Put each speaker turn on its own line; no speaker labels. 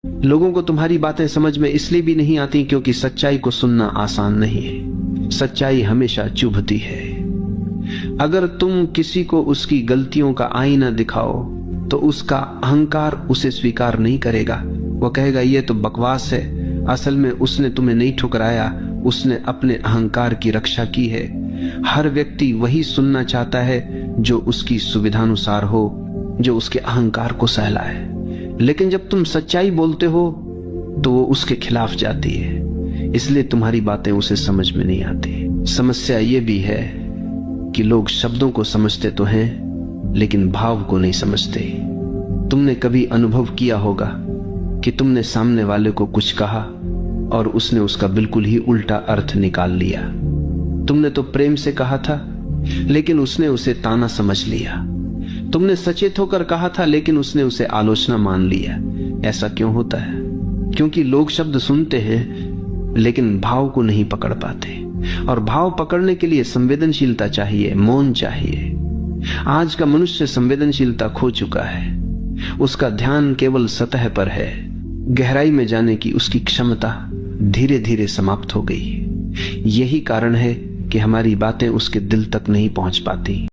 लोगों को तुम्हारी बातें समझ में इसलिए भी नहीं आती क्योंकि सच्चाई को सुनना आसान नहीं है। सच्चाई हमेशा चुभती है। अगर तुम किसी को उसकी गलतियों का आईना दिखाओ तो उसका अहंकार उसे स्वीकार नहीं करेगा। वो कहेगा ये तो बकवास है, असल में उसने तुम्हें नहीं ठुकराया, उसने अपने अहंकार की रक्षा की है। हर व्यक्ति वही सुनना चाहता है जो उसकी सुविधानुसार हो, जो उसके अहंकार को सहलाए। लेकिन जब तुम सच्चाई बोलते हो तो वो उसके खिलाफ जाती है, इसलिए तुम्हारी बातें उसे समझ में नहीं आती। समस्या ये भी है कि लोग शब्दों को समझते तो हैं लेकिन भाव को नहीं समझते। तुमने कभी अनुभव किया होगा कि तुमने सामने वाले को कुछ कहा और उसने उसका बिल्कुल ही उल्टा अर्थ निकाल लिया। तुमने तो प्रेम से कहा था लेकिन उसने उसे ताना समझ लिया। तुमने सचेत होकर कहा था लेकिन उसने उसे आलोचना मान लिया। ऐसा क्यों होता है? क्योंकि लोग शब्द सुनते हैं लेकिन भाव को नहीं पकड़ पाते, और भाव पकड़ने के लिए संवेदनशीलता चाहिए, मौन चाहिए। आज का मनुष्य संवेदनशीलता खो चुका है। उसका ध्यान केवल सतह पर है। गहराई में जाने की उसकी क्षमता धीरे धीरे समाप्त हो गई। यही कारण है कि हमारी बातें उसके दिल तक नहीं पहुंच पाती।